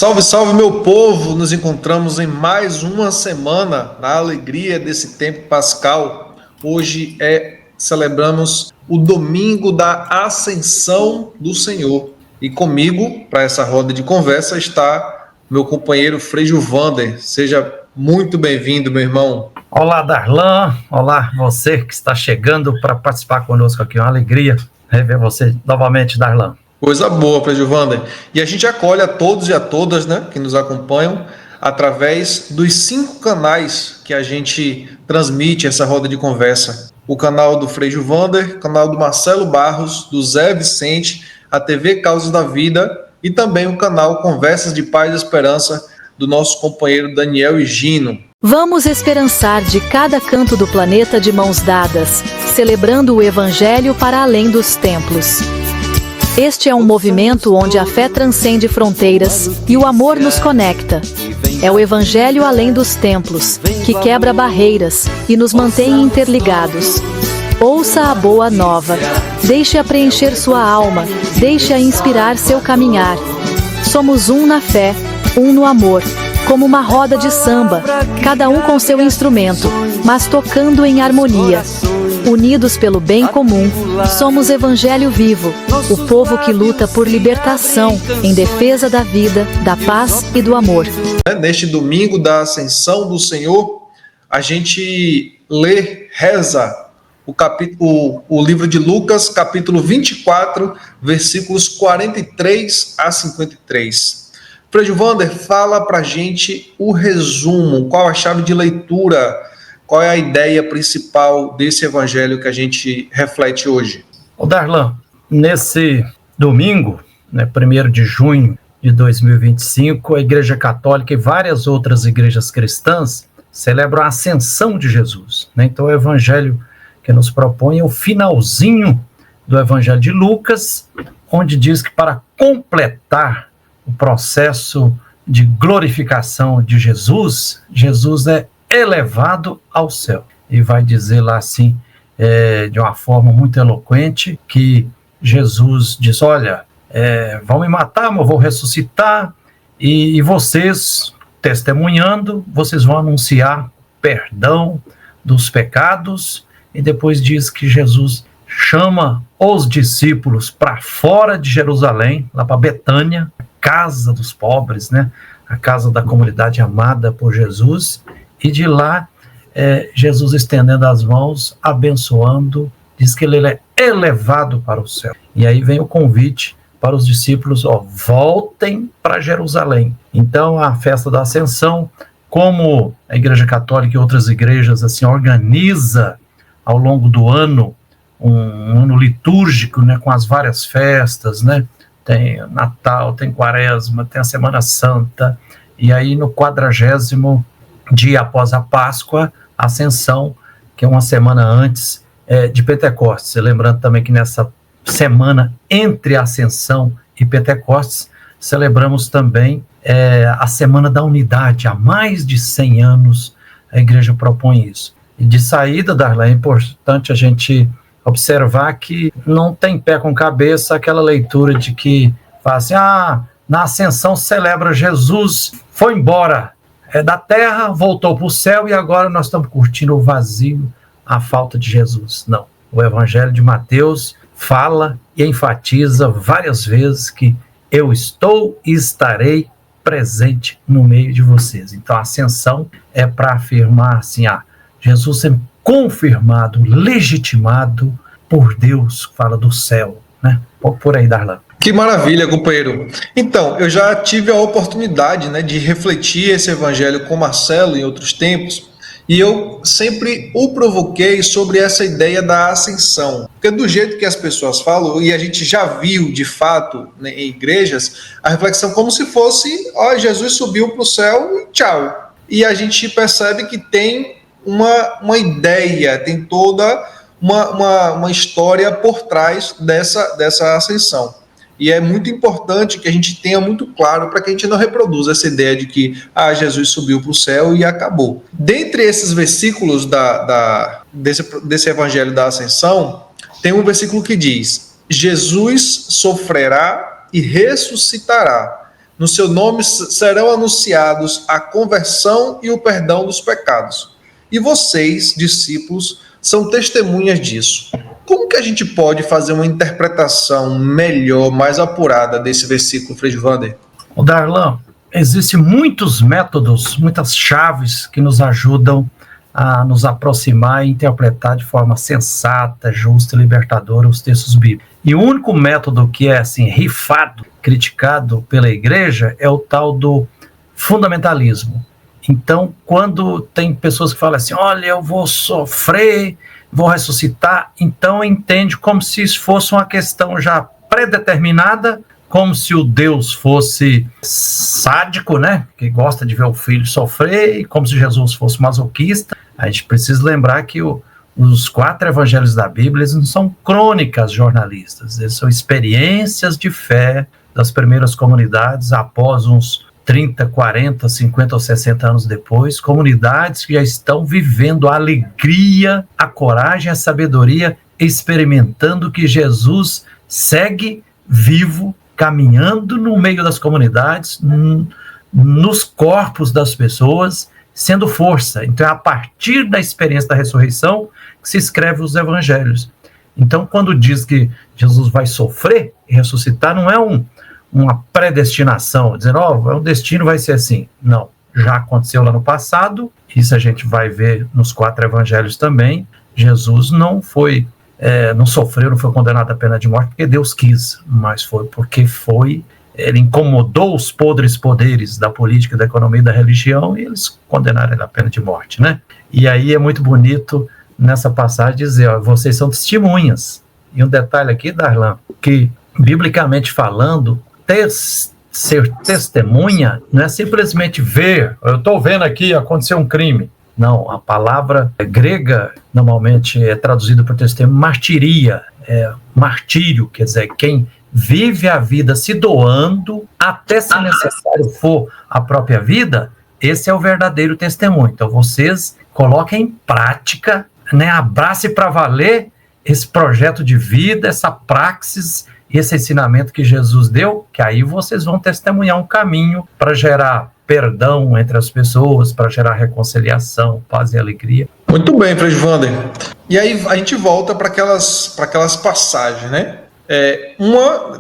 Salve, salve, meu povo! Nos encontramos em mais uma semana na alegria desse tempo pascal. Hoje celebramos o domingo da Ascensão do Senhor. E comigo, para essa roda de conversa, está meu companheiro Frei Gilvander. Seja muito bem-vindo, meu irmão. Olá, Darlan. Olá, você que está chegando para participar conosco aqui. Uma alegria rever você novamente, Darlan. Coisa boa, Frei Gilvander. E a gente acolhe a todos e a todas, né, que nos acompanham através dos 5 canais que a gente transmite essa roda de conversa. O canal do Frei Gilvander, o canal do Marcelo Barros, do Zé Vicente, a TV Causas da Vida e também o canal Conversas de Paz e Esperança do nosso companheiro Daniel Higino. Vamos esperançar de cada canto do planeta de mãos dadas, celebrando o Evangelho para além dos templos. Este é um movimento onde a fé transcende fronteiras e o amor nos conecta. É o Evangelho além dos templos, que quebra barreiras e nos mantém interligados. Ouça a boa nova. Deixe-a preencher sua alma, deixe-a inspirar seu caminhar. Somos um na fé, um no amor, como uma roda de samba, cada um com seu instrumento, mas tocando em harmonia. Unidos pelo bem comum, somos Evangelho vivo, o povo que luta por libertação, em defesa da vida, da paz e do amor. Neste domingo da Ascensão do Senhor, a gente reza o livro de Lucas, capítulo 24, versículos 43 a 53. Frei Gilvander, fala pra gente o resumo, qual a chave de leitura, qual é a ideia principal desse evangelho que a gente reflete hoje? Ô Darlan, nesse domingo, 1º de junho de 2025, a Igreja Católica e várias outras igrejas cristãs celebram a ascensão de Jesus. Então o evangelho que nos propõe é o finalzinho do evangelho de Lucas, onde diz que para completar o processo de glorificação de Jesus, Jesus é elevado ao céu. E vai dizer lá assim, de uma forma muito eloquente, que Jesus diz, olha, vão me matar, mas eu vou ressuscitar, e vocês, testemunhando, vocês vão anunciar perdão dos pecados, e depois diz que Jesus chama os discípulos para fora de Jerusalém, lá para Betânia, a casa dos pobres, a casa da comunidade amada por Jesus, e de lá, Jesus estendendo as mãos, abençoando, diz que ele é elevado para o céu. E aí vem o convite para os discípulos, voltem para Jerusalém. Então, a festa da Ascensão, como a Igreja Católica e outras igrejas assim organiza ao longo do ano, um ano litúrgico, com as várias festas, tem Natal, tem Quaresma, tem a Semana Santa, e aí no 40º dia após a Páscoa, a Ascensão, que é uma semana antes de Pentecostes. Lembrando também que nessa semana entre a Ascensão e Pentecostes, celebramos também a Semana da Unidade. Há mais de 100 anos a igreja propõe isso. E de saída, Darla, é importante a gente observar que não tem pé com cabeça aquela leitura de que fala assim, na Ascensão celebra Jesus, foi embora da terra, voltou para o céu e agora nós estamos curtindo o vazio, a falta de Jesus. Não, o Evangelho de Mateus fala e enfatiza várias vezes que eu estou e estarei presente no meio de vocês. Então a Ascensão é para afirmar assim, Jesus sendo confirmado, legitimado por Deus, fala do céu, Por aí, Darlan. Que maravilha, companheiro. Então, eu já tive a oportunidade, de refletir esse evangelho com Marcelo em outros tempos, e eu sempre o provoquei sobre essa ideia da ascensão. Porque do jeito que as pessoas falam, e a gente já viu, de fato, em igrejas, a reflexão como se fosse, Jesus subiu para o céu e tchau. E a gente percebe que tem uma ideia, tem toda uma história por trás dessa ascensão. E é muito importante que a gente tenha muito claro para que a gente não reproduza essa ideia de que Jesus subiu para o céu e acabou. Dentre esses versículos desse evangelho da ascensão, tem um versículo que diz: Jesus sofrerá e ressuscitará No seu nome serão anunciados a conversão e o perdão dos pecados. E vocês, discípulos, são testemunhas disso. Como que a gente pode fazer uma interpretação melhor, mais apurada desse versículo, Frei Wander? Darlan, existem muitos métodos, muitas chaves que nos ajudam a nos aproximar e interpretar de forma sensata, justa e libertadora os textos bíblicos. E o único método que é assim rifado, criticado pela igreja, é o tal do fundamentalismo. Então, quando tem pessoas que falam assim, olha, eu vou sofrer, vou ressuscitar, então entende como se isso fosse uma questão já predeterminada, como se o Deus fosse sádico, né, que gosta de ver o filho sofrer, e como se Jesus fosse masoquista. A gente precisa lembrar que os 4 evangelhos da Bíblia, eles não são crônicas jornalistas, eles são experiências de fé das primeiras comunidades após uns 30, 40, 50 ou 60 anos depois, comunidades que já estão vivendo a alegria, a coragem, a sabedoria, experimentando que Jesus segue vivo, caminhando no meio das comunidades, nos corpos das pessoas, sendo força. Então é a partir da experiência da ressurreição que se escreve os evangelhos. Então quando diz que Jesus vai sofrer e ressuscitar, não é uma predestinação, dizendo, o destino vai ser assim. Não, já aconteceu lá no passado, isso a gente vai ver nos 4 evangelhos também. Jesus não foi, não sofreu, não foi condenado à pena de morte porque Deus quis, mas foi porque ele incomodou os podres poderes da política, da economia e da religião, e eles condenaram ele à pena de morte, né? E aí é muito bonito nessa passagem dizer, vocês são testemunhas. E um detalhe aqui, Darlan, que biblicamente falando, ser testemunha não é simplesmente ver, eu estou vendo aqui, aconteceu um crime. Não, a palavra grega normalmente é traduzida por testemunho, martiria, martírio, quer dizer, quem vive a vida se doando, até se necessário for a própria vida, esse é o verdadeiro testemunho. Então vocês coloquem em prática, né, abrace para valer esse projeto de vida, essa praxis, esse ensinamento que Jesus deu, que aí vocês vão testemunhar um caminho para gerar perdão entre as pessoas, para gerar reconciliação, paz e alegria. Muito bem, Frei Wander. E aí a gente volta para aquelas passagens, né?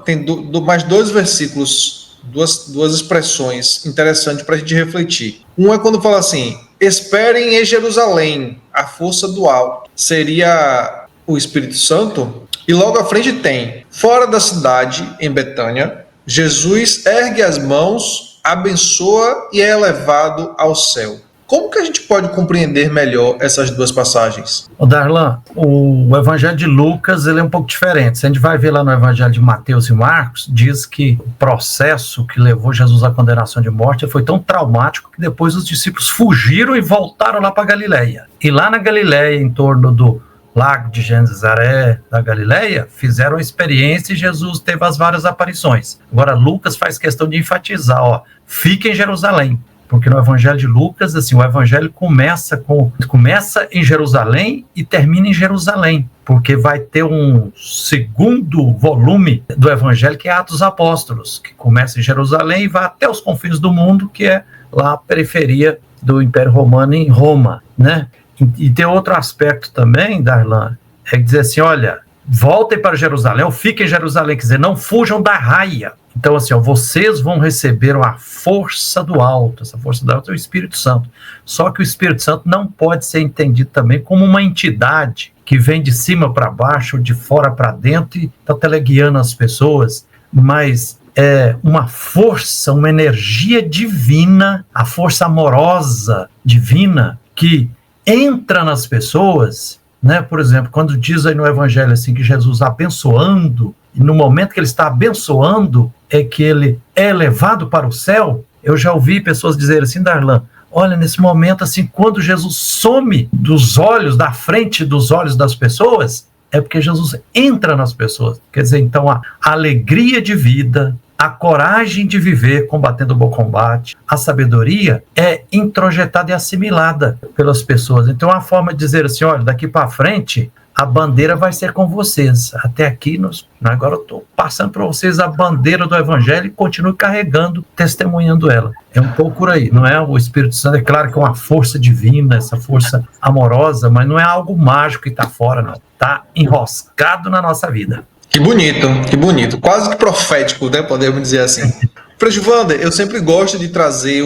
Tem mais 2 versículos, duas expressões interessantes para a gente refletir. Um é quando fala assim, esperem em Jerusalém, a força do alto. Seria o Espírito Santo. E logo à frente tem, fora da cidade, em Betânia, Jesus ergue as mãos, abençoa e é elevado ao céu. Como que a gente pode compreender melhor essas 2 passagens? Darlan, o Evangelho de Lucas ele é um pouco diferente. Se a gente vai ver lá no Evangelho de Mateus e Marcos, diz que o processo que levou Jesus à condenação de morte foi tão traumático que depois os discípulos fugiram e voltaram lá para Galileia. E lá na Galileia, em torno do Lago de Genezaré da Galileia, fizeram a experiência e Jesus teve as várias aparições. Agora Lucas faz questão de enfatizar, fica em Jerusalém, porque no Evangelho de Lucas, assim, o Evangelho começa em Jerusalém e termina em Jerusalém, porque vai ter um segundo volume do Evangelho que é Atos Apóstolos, que começa em Jerusalém e vai até os confins do mundo, que é lá a periferia do Império Romano em Roma, né? E tem outro aspecto também, Darlan, é dizer assim, olha, voltem para Jerusalém, ou fiquem em Jerusalém, quer dizer, não fujam da raia. Então, assim, vocês vão receber a força do alto, essa força do alto é o Espírito Santo. Só que o Espírito Santo não pode ser entendido também como uma entidade que vem de cima para baixo, de fora para dentro e está teleguiando as pessoas, mas é uma força, uma energia divina, a força amorosa divina que entra nas pessoas, né? Por exemplo, quando diz aí no Evangelho assim, que Jesus abençoando, e no momento que ele está abençoando, é que ele é levado para o céu. Eu já ouvi pessoas dizerem assim, Darlan, olha, nesse momento, assim, quando Jesus some dos olhos, da frente dos olhos das pessoas, é porque Jesus entra nas pessoas. Quer dizer, então, a alegria de vida, a coragem de viver combatendo o bom combate, a sabedoria é introjetada e assimilada pelas pessoas. Então, a forma de dizer assim, olha, daqui para frente, a bandeira vai ser com vocês. Até aqui, agora eu estou passando para vocês a bandeira do Evangelho e continuo carregando, testemunhando ela. É um pouco por aí, não é? O Espírito Santo, é claro que é uma força divina, essa força amorosa, mas não é algo mágico que está fora, não. Está enroscado na nossa vida. Que bonito. Quase que profético, né? Podemos dizer assim. Frei Wander, eu sempre gosto de trazer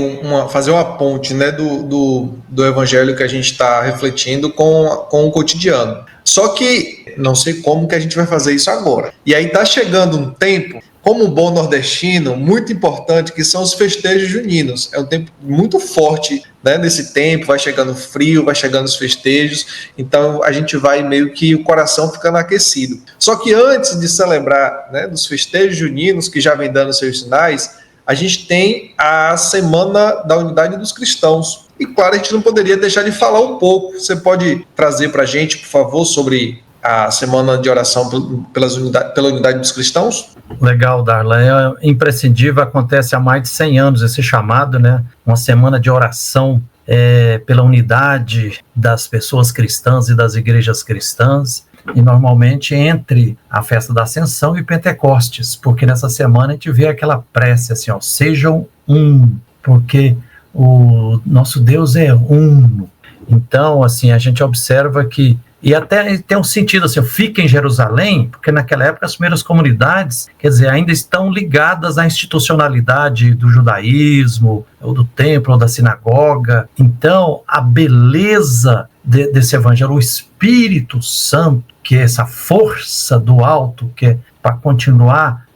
fazer uma ponte, né, do evangelho que a gente está refletindo com o cotidiano. Só que não sei como que a gente vai fazer isso agora. E aí está chegando um tempo, como um bom nordestino, muito importante, que são os festejos juninos. É um tempo muito forte, né, nesse tempo, vai chegando frio, vai chegando os festejos, então a gente vai meio que o coração ficando aquecido. Só que antes de celebrar, né, dos festejos juninos, que já vem dando seus sinais, a gente tem a Semana da Unidade dos Cristãos. E claro, a gente não poderia deixar de falar um pouco. Você pode trazer para a gente, por favor, sobre a Semana de Oração pela Unidade dos Cristãos? Legal, Darlan. É imprescindível, acontece há mais de 100 anos esse chamado, né? Uma semana de oração pela unidade das pessoas cristãs e das igrejas cristãs. E normalmente entre a festa da Ascensão e Pentecostes, porque nessa semana a gente vê aquela prece assim, ó, sejam um, porque o nosso Deus é uno. Então, assim, a gente observa que, e até tem um sentido assim, fica em Jerusalém, porque naquela época as primeiras comunidades, quer dizer, ainda estão ligadas à institucionalidade do judaísmo, ou do templo, ou da sinagoga. Então, a beleza desse evangelho, o Espírito Santo, que é essa força do alto, que é para continuar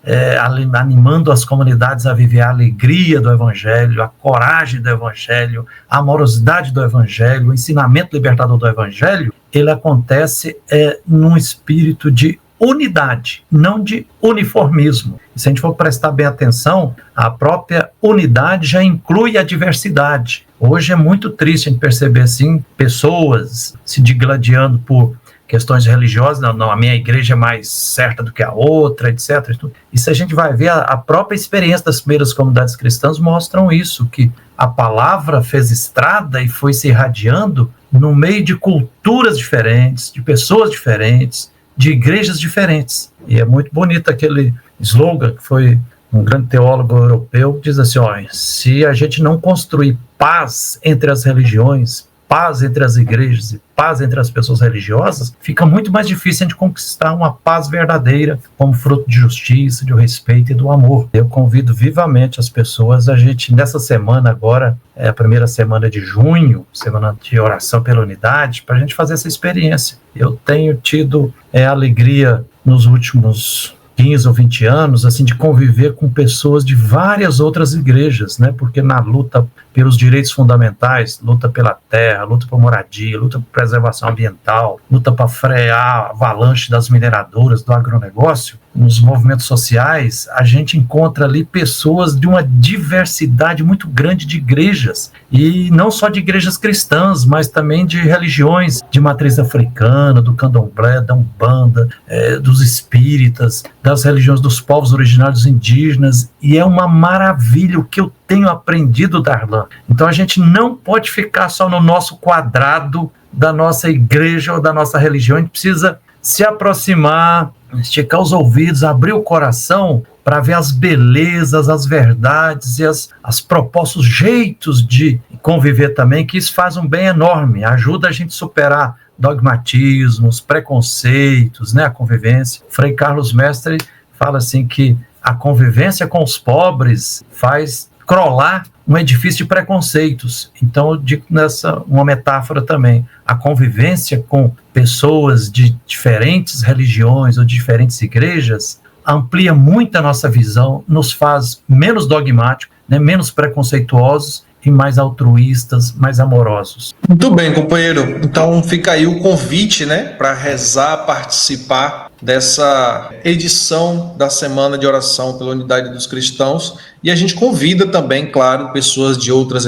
animando as comunidades a viver a alegria do Evangelho, a coragem do Evangelho, a amorosidade do Evangelho, o ensinamento libertador do Evangelho, ele acontece num espírito de unidade, não de uniformismo. E se a gente for prestar bem atenção, a própria unidade já inclui a diversidade. Hoje é muito triste a gente perceber assim, pessoas se digladiando por questões religiosas, não, a minha igreja é mais certa do que a outra, etc. E se a gente vai ver, a própria experiência das primeiras comunidades cristãs mostram isso, que a palavra fez estrada e foi se irradiando no meio de culturas diferentes, de pessoas diferentes, de igrejas diferentes. E é muito bonito aquele slogan que foi um grande teólogo europeu, que diz assim, ó, se a gente não construir paz entre as religiões, paz entre as igrejas e paz entre as pessoas religiosas, fica muito mais difícil a gente conquistar uma paz verdadeira como fruto de justiça, de respeito e do amor. Eu convido vivamente as pessoas, a gente nessa semana agora, é a primeira semana de junho, semana de oração pela unidade, para a gente fazer essa experiência. Eu tenho tido alegria nos últimos 15 ou 20 anos, assim, de conviver com pessoas de várias outras igrejas, né? Porque na luta pelos direitos fundamentais, luta pela terra, luta por moradia, luta por preservação ambiental, luta para frear a avalanche das mineradoras, do agronegócio, nos movimentos sociais, a gente encontra ali pessoas de uma diversidade muito grande de igrejas, e não só de igrejas cristãs, mas também de religiões de matriz africana, do candomblé, da umbanda, dos espíritas, das religiões dos povos originários indígenas, e é uma maravilha o que eu tenho aprendido, Darlan. Então a gente não pode ficar só no nosso quadrado da nossa igreja ou da nossa religião, a gente precisa se aproximar, esticar os ouvidos, abrir o coração para ver as belezas, as verdades e as propostas, os jeitos de conviver também, que isso faz um bem enorme, ajuda a gente a superar dogmatismos, preconceitos, né, a convivência. Frei Carlos Mestre fala assim que a convivência com os pobres faz crolar um edifício de preconceitos. Então eu digo uma metáfora também, a convivência com pessoas de diferentes religiões ou de diferentes igrejas amplia muito a nossa visão, nos faz menos dogmáticos, né, menos preconceituosos e mais altruístas, mais amorosos. Muito bem, companheiro. Então fica aí o convite, né, para rezar, participar dessa edição da Semana de Oração pela Unidade dos Cristãos. E a gente convida também, claro, pessoas de outros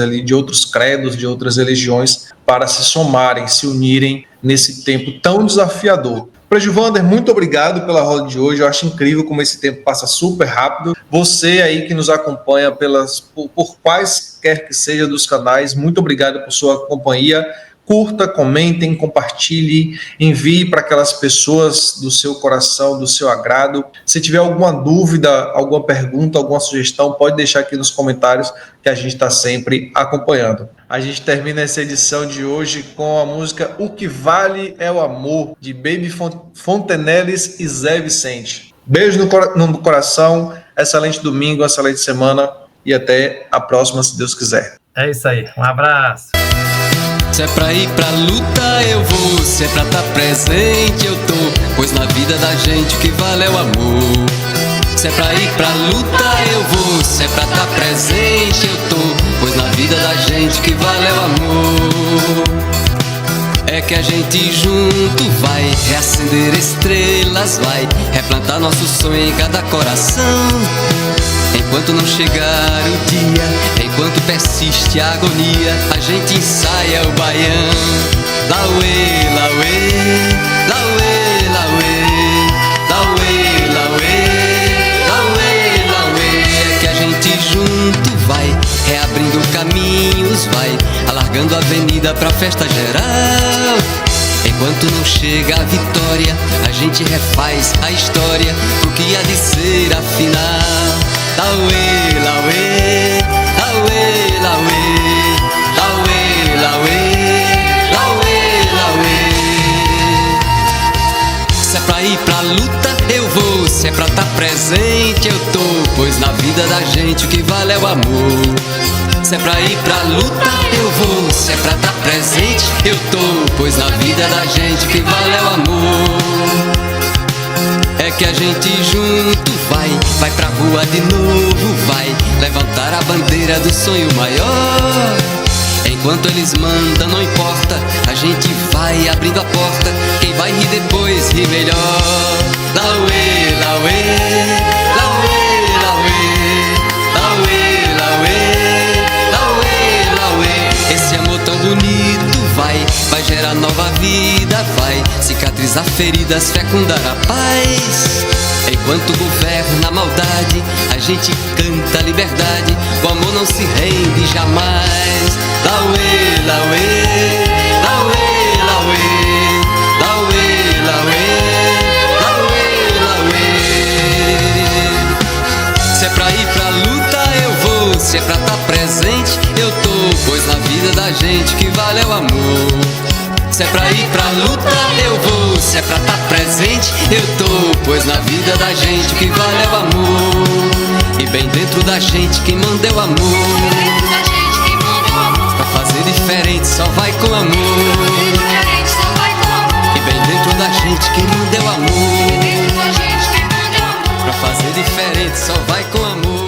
credos, de outras religiões, para se somarem, se unirem nesse tempo tão desafiador. Frei Wander, muito obrigado pela roda de hoje. Eu acho incrível como esse tempo passa super rápido. Você aí que nos acompanha por quaisquer que seja dos canais, muito obrigado por sua companhia. curta, comentem, compartilhe, envie para aquelas pessoas do seu coração, do seu agrado. Se tiver alguma dúvida, alguma pergunta, alguma sugestão, pode deixar aqui nos comentários que a gente está sempre acompanhando. A gente termina essa edição de hoje com a música O Que Vale é o Amor, de Baby Fontenelis e Zé Vicente. Beijo no coração, excelente domingo, excelente semana e até a próxima, se Deus quiser. É isso aí, um abraço. Se é pra ir pra luta eu vou, se é pra tá presente eu tô, pois na vida da gente o que vale é o amor. Se é pra ir pra luta eu vou, se é pra tá presente eu tô, pois na vida da gente o que vale é o amor. É que a gente junto vai reacender estrelas, vai replantar nosso sonho em cada coração. Enquanto não chegar o dia, enquanto persiste a agonia, a gente ensaia o baião. Lauê, lauê, lauê, lauê, lauê, lauê, lauê, lauê. É que a gente junto vai reabrindo caminhos, vai alargando a avenida pra festa geral. Enquanto não chega a vitória, a gente refaz a história, o que há de ser afinal. Lauê, lauê, lauê, lauê, lauê, lauê, lauê, lauê. Se é pra ir pra luta eu vou, se é pra tá presente eu tô, pois na vida da gente o que vale é o amor. Se é pra ir pra luta eu vou, se é pra tá presente eu tô, pois na vida da gente o que vale é o amor. É que a gente junto vai pra rua de novo, vai levantar a bandeira do sonho maior. Enquanto eles mandam não importa, a gente vai abrindo a porta, quem vai rir depois ri melhor. Lauê, lauê, lauê, lauê, lauê, lauê, lauê, lauê. Esse amor tão bonito vai gerar nova vida, vai cicatrizar feridas, fecundar a paz. Enquanto governa a maldade, a gente canta a liberdade, o amor não se rende jamais. Lauê, lauê, lauê, lauê, lauê, lauê, lauê, lauê. Se é pra ir pra luta eu vou, se é pra tá presente eu tô, pois na vida da gente o que vale é o amor. Se é pra ir pra luta eu vou, se é pra tá presente eu tô, pois na vida da gente o que vale é o amor. E bem dentro da gente quem manda é o amor. Pra fazer diferente só vai com amor. E bem dentro da gente quem manda é o amor. Pra fazer diferente só vai com amor.